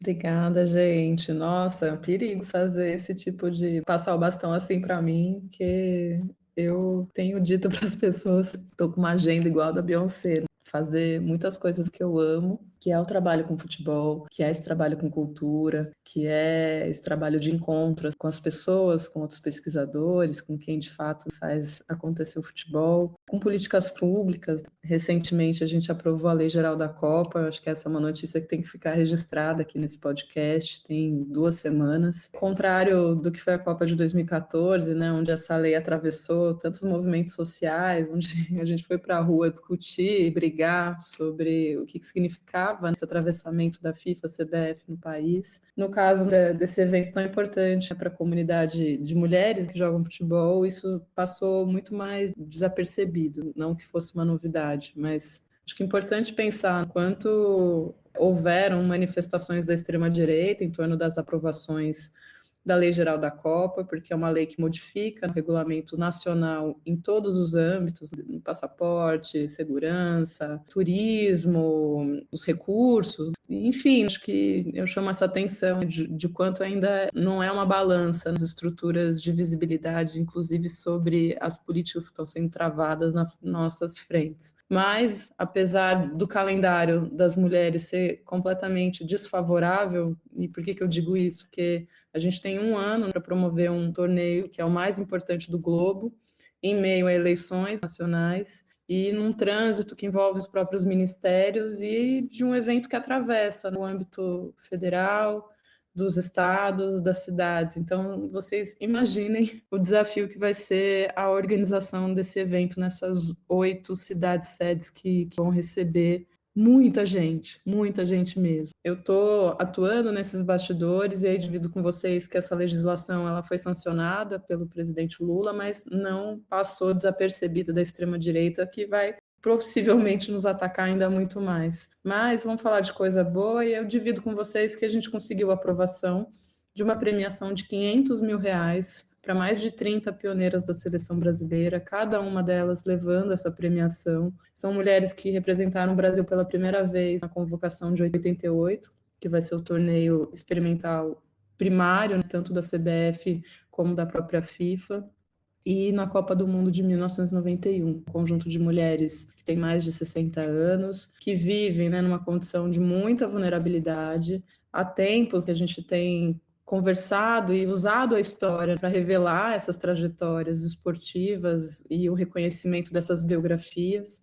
Obrigada, gente. Nossa, é um perigo fazer esse tipo de passar o bastão assim para mim, que eu tenho dito para as pessoas, estou com uma agenda igual a da Beyoncé, fazer muitas coisas que eu amo, que é o trabalho com futebol, que é esse trabalho com cultura, que é esse trabalho de encontros com as pessoas, com outros pesquisadores, com quem de fato faz acontecer o futebol, com políticas públicas. Recentemente a gente aprovou a Lei Geral da Copa, eu acho que essa é uma notícia que tem que ficar registrada aqui nesse podcast, tem 2 semanas. Contrário do que foi a Copa de 2014, né, onde essa lei atravessou tantos movimentos sociais, onde a gente foi para a rua discutir e brigar sobre o que significava nesse atravessamento da FIFA, CBF no país. No caso desse evento tão importante para a comunidade de mulheres que jogam futebol, isso passou muito mais desapercebido, não que fosse uma novidade, mas acho que é importante pensar quanto houveram manifestações da extrema-direita em torno das aprovações da Lei Geral da Copa, porque é uma lei que modifica o regulamento nacional em todos os âmbitos, passaporte, segurança, turismo, os recursos, enfim, acho que eu chamo essa atenção de quanto ainda não é uma balança nas estruturas de visibilidade, inclusive sobre as políticas que estão sendo travadas nas nossas frentes. Mas, apesar do calendário das mulheres ser completamente desfavorável, e por que eu digo isso? Porque a gente tem 1 ano para promover um torneio que é o mais importante do globo, em meio a eleições nacionais e num trânsito que envolve os próprios ministérios e de um evento que atravessa no âmbito federal, dos estados, das cidades. Então, vocês imaginem o desafio que vai ser a organização desse evento nessas 8 cidades sedes que vão receber muita gente mesmo. Eu estou atuando nesses bastidores e aí divido com vocês que essa legislação ela foi sancionada pelo presidente Lula, mas não passou desapercebida da extrema-direita, que vai possivelmente nos atacar ainda muito mais. Mas vamos falar de coisa boa e eu divido com vocês que a gente conseguiu a aprovação de uma premiação de R$500 mil para mais de 30 pioneiras da seleção brasileira, cada uma delas levando essa premiação. São mulheres que representaram o Brasil pela primeira vez na convocação de 88, que vai ser o torneio experimental primário, tanto da CBF como da própria FIFA, e na Copa do Mundo de 1991, um conjunto de mulheres que tem mais de 60 anos, que vivem, né, numa condição de muita vulnerabilidade. Há tempos que a gente tem conversado e usado a história para revelar essas trajetórias esportivas e o reconhecimento dessas biografias.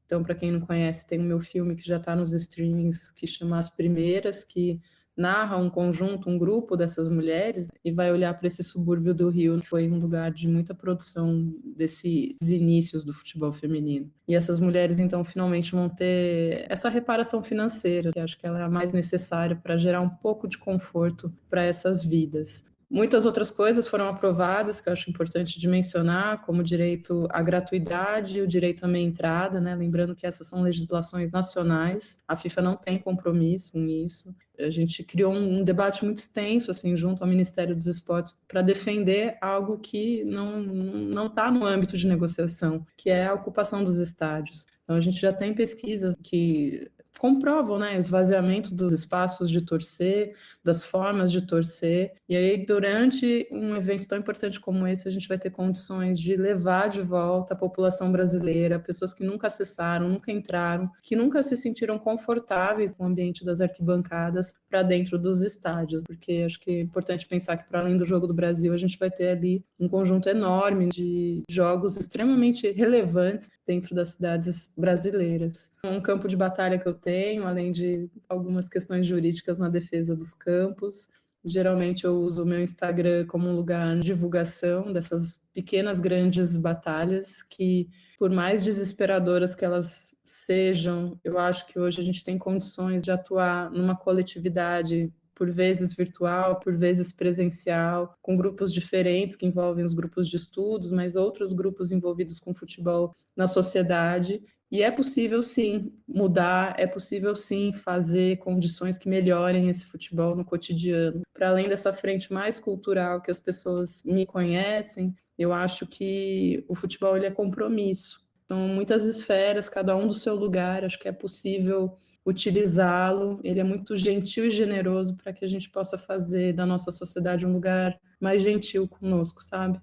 Então, para quem não conhece, tem o meu filme que já está nos streamings, que chama As Primeiras, que narra um conjunto, um grupo dessas mulheres e vai olhar para esse subúrbio do Rio, que foi um lugar de muita produção desses inícios do futebol feminino. E essas mulheres, então, finalmente vão ter essa reparação financeira, que acho que ela é a mais necessária para gerar um pouco de conforto para essas vidas. Muitas outras coisas foram aprovadas, que eu acho importante de mencionar, como o direito à gratuidade e o direito à meia entrada, né? Lembrando que essas são legislações nacionais, a FIFA não tem compromisso com isso. A gente criou um debate muito extenso, assim, junto ao Ministério dos Esportes, para defender algo que não está no âmbito de negociação, que é a ocupação dos estádios. Então, a gente já tem pesquisas que comprovam, né, o esvaziamento dos espaços de torcer, das formas de torcer, e aí durante um evento tão importante como esse, a gente vai ter condições de levar de volta a população brasileira, pessoas que nunca acessaram, nunca entraram, que nunca se sentiram confortáveis com o ambiente das arquibancadas para dentro dos estádios, porque acho que é importante pensar que para além do Jogo do Brasil, a gente vai ter ali um conjunto enorme de jogos extremamente relevantes dentro das cidades brasileiras. Um campo de batalha que eu tenho, além de algumas questões jurídicas na defesa dos campos, Geralmente eu uso o meu Instagram como um lugar de divulgação dessas pequenas, grandes batalhas que, por mais desesperadoras que elas sejam, eu acho que hoje a gente tem condições de atuar numa coletividade, por vezes virtual, por vezes presencial, com grupos diferentes que envolvem os grupos de estudos, mas outros grupos envolvidos com futebol na sociedade. E é possível, sim, mudar, é possível, sim, fazer condições que melhorem esse futebol no cotidiano. Para além dessa frente mais cultural que as pessoas me conhecem, eu acho que o futebol ele é compromisso. São muitas esferas, cada um do seu lugar, acho que é possível utilizá-lo. Ele é muito gentil e generoso para que a gente possa fazer da nossa sociedade um lugar mais gentil conosco, sabe?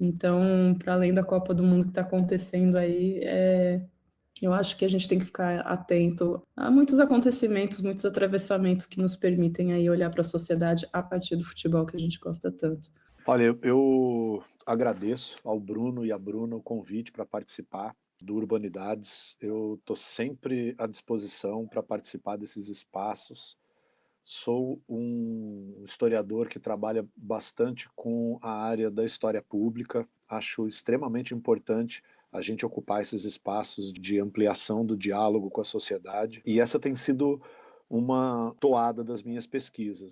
Então, para além da Copa do Mundo que está acontecendo aí, eu acho que a gente tem que ficar atento a muitos acontecimentos, muitos atravessamentos que nos permitem aí olhar para a sociedade a partir do futebol que a gente gosta tanto. Olha, eu agradeço ao Bruno e à Bruna o convite para participar do Urbanidades. Eu estou sempre à disposição para participar desses espaços. Sou um historiador que trabalha bastante com a área da história pública. Acho extremamente importante a gente ocupar esses espaços de ampliação do diálogo com a sociedade. E essa tem sido uma toada das minhas pesquisas.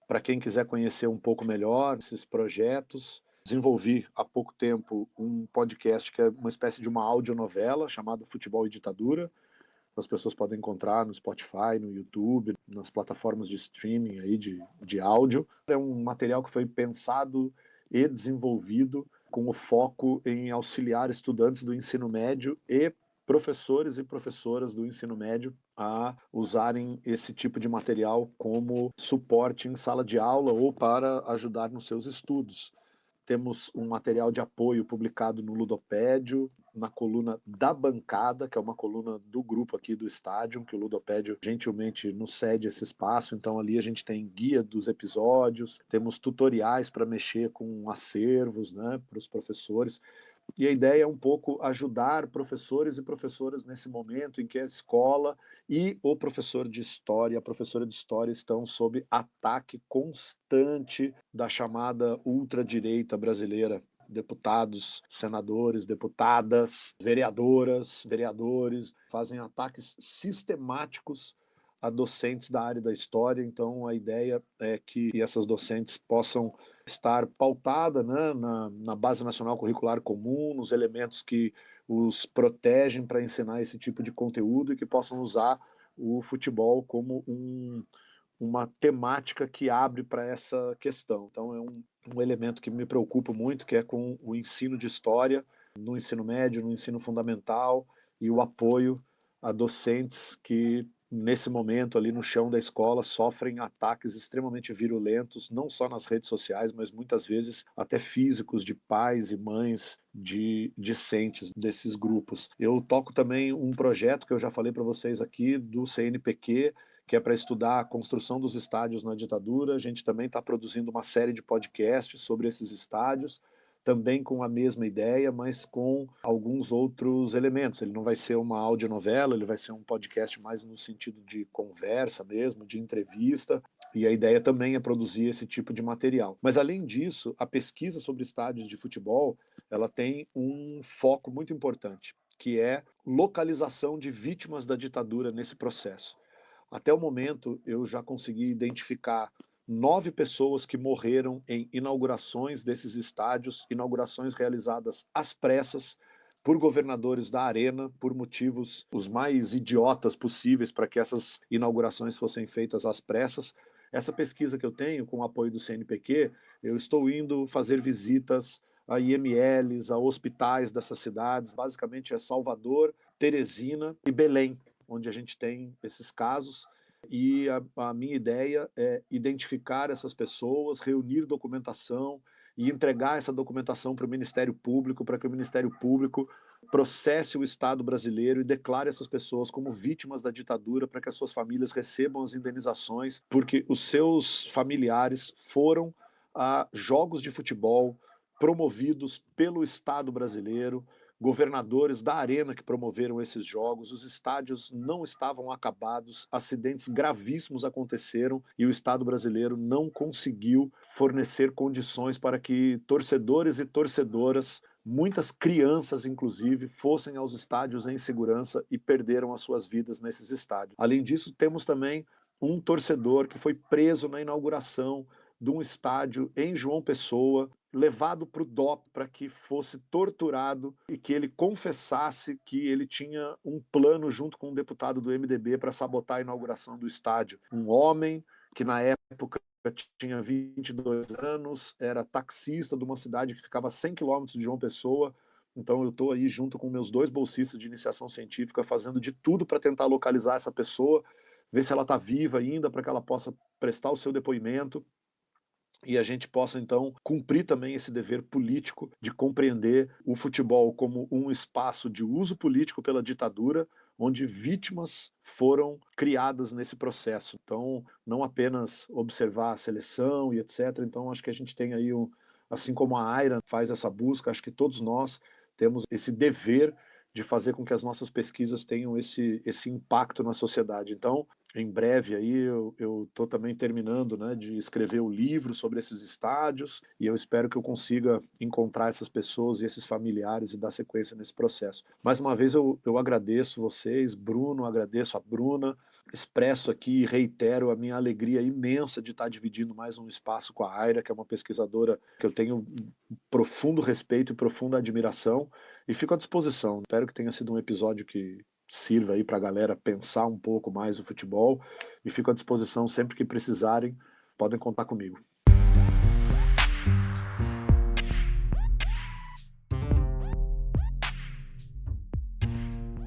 Para quem quiser conhecer um pouco melhor esses projetos, desenvolvi há pouco tempo um podcast que é uma espécie de uma audionovela chamada Futebol e Ditadura. As pessoas podem encontrar no Spotify, no YouTube, nas plataformas de streaming aí de áudio. É um material que foi pensado e desenvolvido com o foco em auxiliar estudantes do ensino médio e professores e professoras do ensino médio a usarem esse tipo de material como suporte em sala de aula ou para ajudar nos seus estudos. Temos um material de apoio publicado no Ludopédio, na coluna da bancada, que é uma coluna do grupo aqui do Estádio, que o Ludopédio gentilmente nos cede esse espaço. Então ali a gente tem guia dos episódios, temos tutoriais para mexer com acervos, né, para os professores. E a ideia é um pouco ajudar professores e professoras nesse momento em que a escola e o professor de história, a professora de história estão sob ataque constante da chamada ultradireita brasileira. Deputados, senadores, deputadas, vereadoras, vereadores fazem ataques sistemáticos a docentes da área da história. Então a ideia é que essas docentes possam estar pautada, né, na Base Nacional Curricular Comum, nos elementos que os protegem para ensinar esse tipo de conteúdo e que possam usar o futebol como uma temática que abre para essa questão. Então é um elemento que me preocupa muito, que é com o ensino de história no ensino médio, no ensino fundamental e o apoio a docentes que nesse momento ali no chão da escola sofrem ataques extremamente virulentos, não só nas redes sociais, mas muitas vezes até físicos de pais e mães de discentes desses grupos. Eu toco também um projeto que eu já falei para vocês aqui do CNPq, que é para estudar a construção dos estádios na ditadura. A gente também está produzindo uma série de podcasts sobre esses estádios, também com a mesma ideia, mas com alguns outros elementos. Ele não vai ser uma audionovela, ele vai ser um podcast mais no sentido de conversa mesmo, de entrevista, e a ideia também é produzir esse tipo de material. Mas, além disso, a pesquisa sobre estádios de futebol, ela tem um foco muito importante, que é localização de vítimas da ditadura nesse processo. Até o momento, eu já consegui identificar 9 pessoas que morreram em inaugurações desses estádios, inaugurações realizadas às pressas por governadores da Arena, por motivos os mais idiotas possíveis para que essas inaugurações fossem feitas às pressas. Essa pesquisa que eu tenho, com o apoio do CNPq, eu estou indo fazer visitas a IMLs, a hospitais dessas cidades, basicamente é Salvador, Teresina e Belém, onde a gente tem esses casos, e a minha ideia é identificar essas pessoas, reunir documentação e entregar essa documentação para o Ministério Público, para que o Ministério Público processe o Estado brasileiro e declare essas pessoas como vítimas da ditadura, para que as suas famílias recebam as indenizações, porque os seus familiares foram a jogos de futebol promovidos pelo Estado brasileiro, governadores da arena que promoveram esses jogos, os estádios não estavam acabados, acidentes gravíssimos aconteceram e o Estado brasileiro não conseguiu fornecer condições para que torcedores e torcedoras, muitas crianças inclusive, fossem aos estádios em segurança e perderam as suas vidas nesses estádios. Além disso, temos também um torcedor que foi preso na inauguração de um estádio em João Pessoa, levado para o DOP para que fosse torturado e que ele confessasse que ele tinha um plano junto com um deputado do MDB para sabotar a inauguração do estádio. Um homem que na época tinha 22 anos, era taxista de uma cidade que ficava a 100 quilômetros de João Pessoa. Então eu estou aí junto com meus 2 bolsistas de iniciação científica fazendo de tudo para tentar localizar essa pessoa, ver se ela está viva ainda para que ela possa prestar o seu depoimento e a gente possa, então, cumprir também esse dever político de compreender o futebol como um espaço de uso político pela ditadura, onde vítimas foram criadas nesse processo. Então, não apenas observar a seleção e etc. Então, acho que a gente tem aí, assim como a Aira faz essa busca, acho que todos nós temos esse dever de fazer com que as nossas pesquisas tenham esse impacto na sociedade. Então, em breve aí eu estou também terminando, né, de escrever o livro sobre esses estádios e eu espero que eu consiga encontrar essas pessoas e esses familiares e dar sequência nesse processo. Mais uma vez eu agradeço vocês, Bruno, agradeço a Bruna, expresso aqui e reitero a minha alegria imensa de estar dividindo mais um espaço com a Aira, que é uma pesquisadora que eu tenho um profundo respeito e profunda admiração, e fico à disposição. Espero que tenha sido um episódio que sirva aí para a galera pensar um pouco mais o futebol, e fico à disposição sempre que precisarem, podem contar comigo.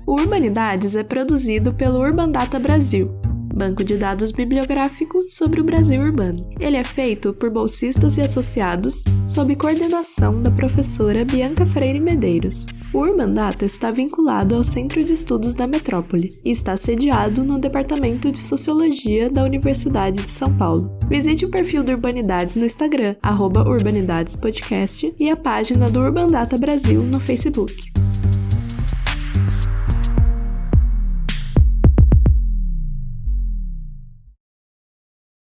O Urbanidades é produzido pelo Urbandata Brasil, banco de dados bibliográfico sobre o Brasil urbano. Ele é feito por bolsistas e associados, sob coordenação da professora Bianca Freire Medeiros. O Urbandata está vinculado ao Centro de Estudos da Metrópole e está sediado no Departamento de Sociologia da Universidade de São Paulo. Visite o perfil do Urbanidades no Instagram, @Urbanidadespodcast, e a página do Urbandata Brasil no Facebook.